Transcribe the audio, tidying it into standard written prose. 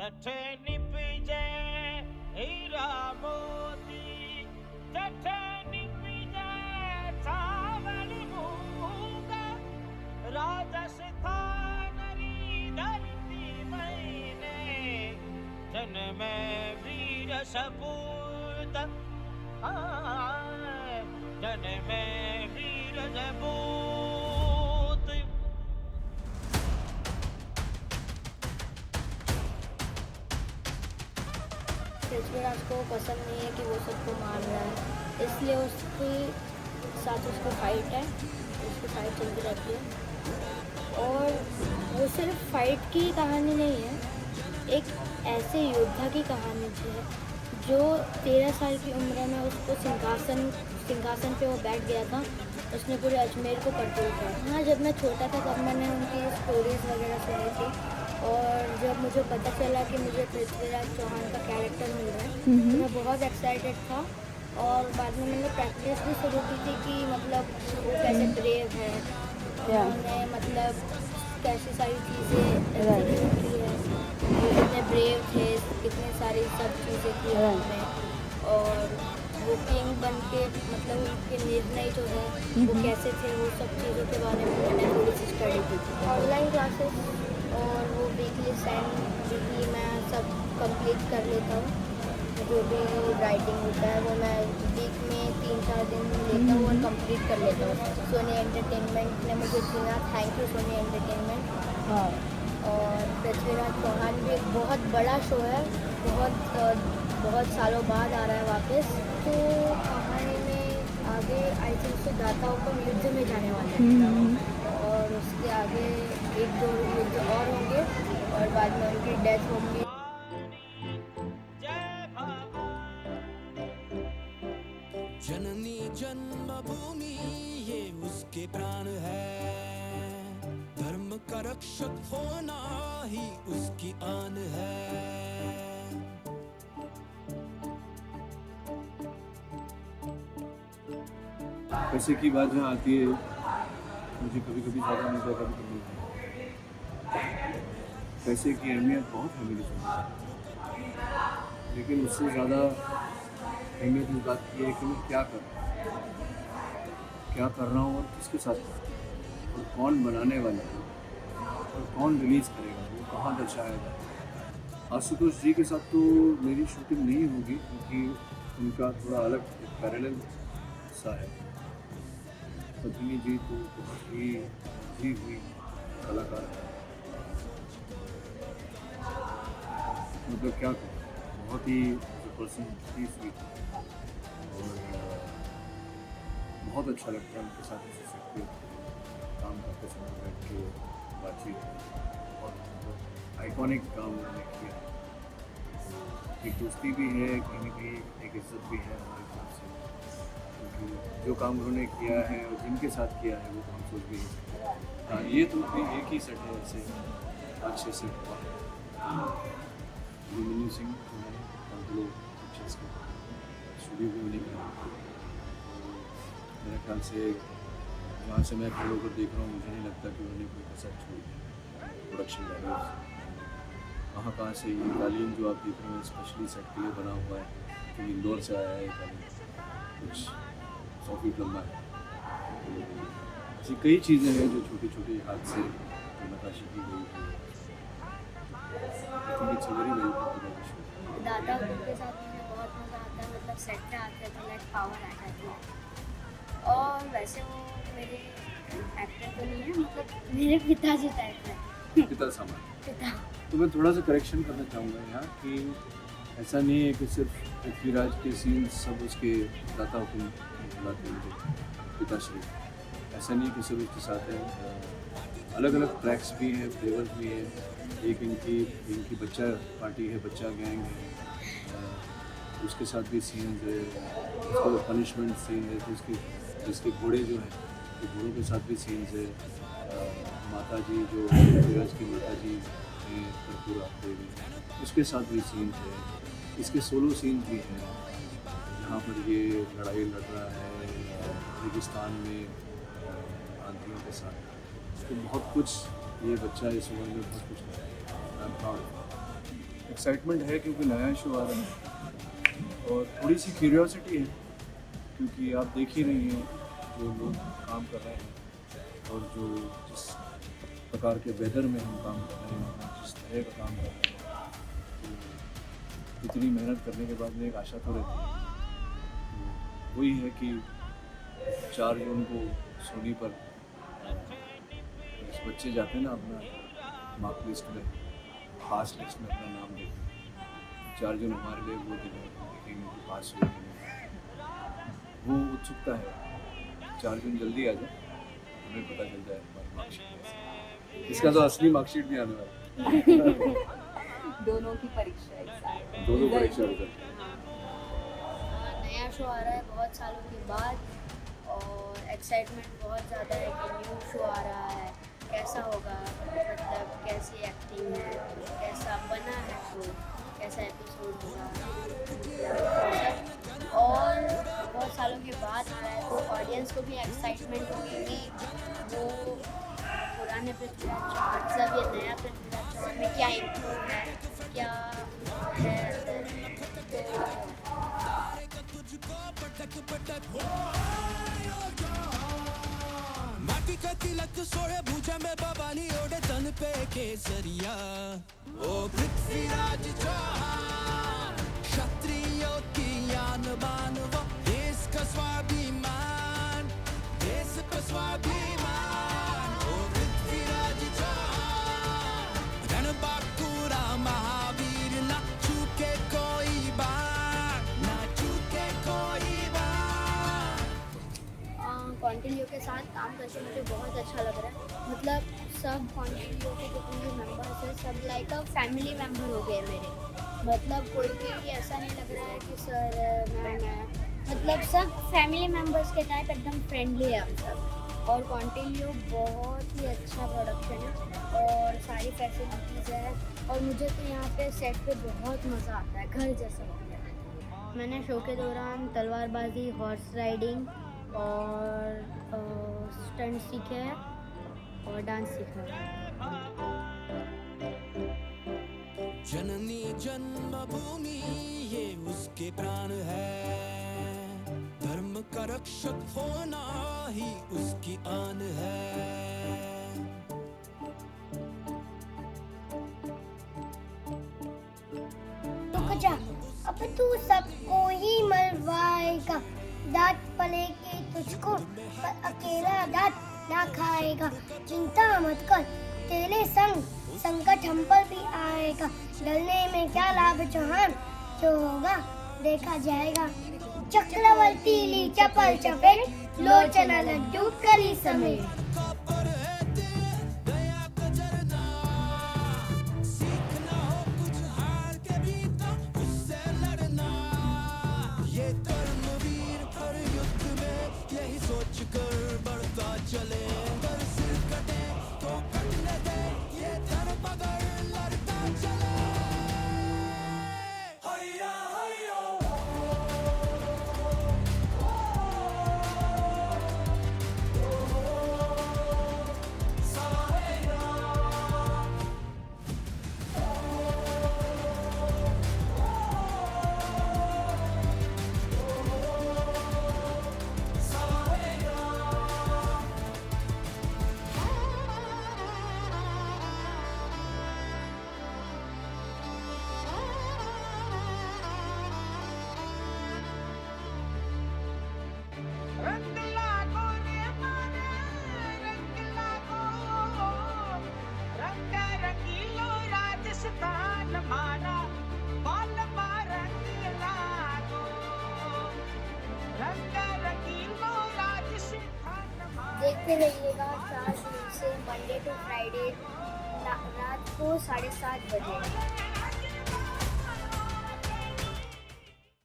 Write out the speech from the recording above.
सठ निपजे हीरा मोती सठ निपजे सावल मूंगा राजस्थान री धरती मैंने जन्म वीर सपूत जन्म वीर सपूत। पृथ्वीराज को पसंद नहीं है कि वो सबको मार रहा है, इसलिए उसके साथ उसको फाइट है, उसकी फाइट चलती रहती है। और वो सिर्फ फाइट की कहानी नहीं है, एक ऐसे योद्धा की कहानी है जो 13 साल की उम्र में उसको सिंहासन पे वो बैठ गया था, उसने पूरे अजमेर को कंट्रोल किया। हाँ, जब मैं छोटा था तब मैंने उनकी स्टोरीज़ वगैरह सुनी थी, और जब मुझे पता चला कि मुझे पृथ्वीराज चौहान का कैरेक्टर मिल रहा है तो मैं बहुत एक्साइटेड था। और बाद में मैंने प्रैक्टिस भी शुरू की थी कि मतलब वो कैसे ब्रेव है, उन्होंने मतलब कैसी सारी चीज़ें की है, वो कितने ब्रेव थे, कितनी सारी सब चीज़ें की उन्होंने। और वो किंग बन के मतलब उनके निर्णय जो है वो कैसे थे, वो सब चीज़ों के बारे में मैंने थोड़ी सी स्टडी की थी। ऑनलाइन क्लासेस और वो वीकली मैं सब कंप्लीट कर लेता हूँ। जो भी राइटिंग होता है वो मैं वीक में 3-4 दिन लेता हूँ और कंप्लीट कर लेता हूँ। सोनी एंटरटेनमेंट ने मुझे चुना, थैंक यू सोनी एंटरटेनमेंट। हाँ, और पृथ्वीराज चौहान भी एक बहुत बड़ा शो है, बहुत सालों बाद आ रहा है वापस। तो कहानी में आगे आई थिंक से दाताओं को युद्ध में जाने वाले हैं, और उसके आगे 1-2 युद्ध और होंगे और बाद में उनकी डेथ होंगी। जननी जन्मभूमि ये उसके प्राण है, धर्म का रक्षक होना ही उसकी आन है। पैसे की बात जहाँ आती है, मुझे कभी कभी ज़्यादा मिलता है, कभी कभी पैसे की अहमियत बहुत है मेरी ज़िंदगी, लेकिन उससे ज़्यादा अहमियत इस बात की है कि मैं क्या कर रहा हूँ और किसके साथ कर रहा हूँ, और कौन बनाने वाला है और कौन रिलीज़ करेगा, वो कहाँ दर्शाएगा। आशुतोष जी के साथ तो मेरी शूटिंग नहीं होगी क्योंकि उनका थोड़ा अलग पैरेलल सा है। पत्नी जी तो बहुत ही जी हुई कलाकार है, मतलब क्या कहूँ, बहुत ही पर्सन ही स्वीट, और बहुत अच्छा लगता है उनके साथ ऐसे सकते काम करते समय बैठ के बातचीत। बहुत आइकॉनिक काम उन्होंने किया, एक दोस्ती भी है, कहीं भी एक इज्जत भी है हमारे तरफ से, क्योंकि जो काम उन्होंने किया है और जिनके साथ किया है वो हम सोच भी नहीं सकते। हाँ, ये तो भी एक ही सेट है, ऐसे 5-6 सेट हुआ। अभिमन्यु सिंह जो है लोग पिक्चर्स के स्टूडियो भी उन्हीं में, मेरे ख्याल से वहाँ से मैं खड़े होकर देख रहा हूँ, मुझे नहीं लगता कि उन्होंने कोई कसर छोड़ दिया प्रोडक्शन वैल्यूज। कहाँ से ये कालीन जो आप देख रहे हैं स्पेशली सेट के लिए बना हुआ है, तो इंदौर से आया है कालीन, कुछ 100 फीट लंबा है। ऐसी कई चीज़ें हैं जो छोटी छोटी हाथ से जो नकाशी की गई है। दादा के साथ मुझे बहुत मज़ा आता है, मतलब सेट पे आते तो लाइक पावर आ जाती है। और वैसे वो मेरे एक्टर तो नहीं है, मतलब मेरे पिताजी टाइप है, पिता सामान। पिता। तो मैं थोड़ा सा करेक्शन करना चाहूँगा यहाँ कि ऐसा नहीं है कि सिर्फ पृथ्वीराज के सीन सब उसके दाता हुकुम बुलाते हैं पिताश्री, ऐसा नहीं है कि सिर्फ उसके साथ है। अलग अलग ट्रैक्स भी हैं, फ्लेवर्स भी हैं। एक इनकी बच्चा पार्टी है, बच्चा गैंग है, उसके साथ भी सीन्स है, उसका पनिशमेंट सीन है, तो जिसके घोड़े जो हैं तो घोड़ों के साथ भी सीन्स है। माता जी जो पृथ्वीराज की माता जी हैं कर्पूरा देवी, उसके साथ भी सीन्स है। इसके सोलो सीन्स भी हैं जहाँ पर ये लड़ाई लड़ रहा है रेगिस्तान में आंधियों के साथ। तो बहुत कुछ ये बच्चा इस उम्र में बहुत कुछ कर रहा है। एक्साइटमेंट है क्योंकि नया शो आ रहा है और थोड़ी सी क्यूरियोसिटी है क्योंकि आप देख ही रही हैं जो लोग काम कर रहे हैं और जो जिस प्रकार के वेदर में हम काम कर रहे हैं, जिस तरह का काम कर रहे हैं, तो इतनी मेहनत करने के बाद में एक आशा तो रहती है। तो वही है कि 4 जून को सोनी पर बच्चे जाते हैं ना अपना मार्क लिस्ट में, पास लिस्ट में अपना नाम देखें। 4 जून हमारे लिए वो दिन है, देखेंगे कि पास हुए कि नहीं। वो उत्सुकता है, 4 जून जल्दी आ जाए, हमें पता चल जाए हमारी मार्कशीट कैसे। इसका तो असली मार्कशीट नहीं आने वाला। दोनों की परीक्षा एक साथ। दोनों परीक्षा हो जाती नया शो आ रहा है बहुत सालों के बाद और एक्साइटमेंट बहुत ज़्यादा है कि न्यू शो आ रहा है, कैसा होगा, मतलब कैसी एक्टिंग है, कैसा बना है शो, कैसा एपिसोड होगा, और बहुत सालों के बाद आ रहा है तो ऑडियंस को भी एक्साइटमेंट होगी कि वो पुराने पृथ्वीराज चौहान से अब ये नया पृथ्वीराज चौहान में क्या इम्प्रूव है, क्या है माटी का तिलक सोड़े भूजा में बवाली ओढ़े तन पे केसरिया। ओ पृथ्वीराज चौहान क्षत्रियों की आन बान, वो देश का स्वाभिमान, देश का स्वाभिमान। ओ पृथ्वीराज चौहान रणबांकुरा महावीर, ना चूके कोई बात, ना चूके कोई बात। कॉन्टिन्यू के साथ काम करके मुझे बहुत अच्छा लग रहा है। मतलब सब कॉन्टिन्यू के जितने भी मेम्बर्स हैं सब लाइक अ फैमिली मेम्बर हो गए मेरे। मतलब कोई भी ऐसा नहीं लग रहा है कि सर मैम है, मतलब सब फैमिली मेम्बर्स के टाइप एकदम फ्रेंडली है हम सब। और कॉन्टिन्यू बहुत ही अच्छा प्रोडक्शन है और सारी फैसिलिटीज़ है और मुझे तो यहाँ पे सेट पे बहुत मज़ा आता है, घर जैसा लगता है। मैंने शो के दौरान तलवारबाजी, हॉर्स राइडिंग और स्टंट सीखे हैं और डांस सीखा है। जननी जन्मभूमि ये उसके प्राण है, धर्म का रक्षक होना ही उसकी आन है। रुक जा, अब तू सबको ही मरवाएगा, दांत पले के तुझको पर अकेला दांत ना खाएगा। चिंता मत कर, तेरे संग संकट हम पर भी आएगा, डरने में क्या लाभ चौहान, जो होगा देखा जाएगा। चक्रवर्ती ली चपल चपेट, लोचना लड्डू करी समेत। रंग लागो रे मारे, रंग लागो, रंग रंगीलो राजस्थान मारा, बाल रंग लागो, रंग रंगीलो राजस्थान मारा। देखते रहिएगा 4 जून से मंडे टू फ्राइडे रात को 7:30 बजे।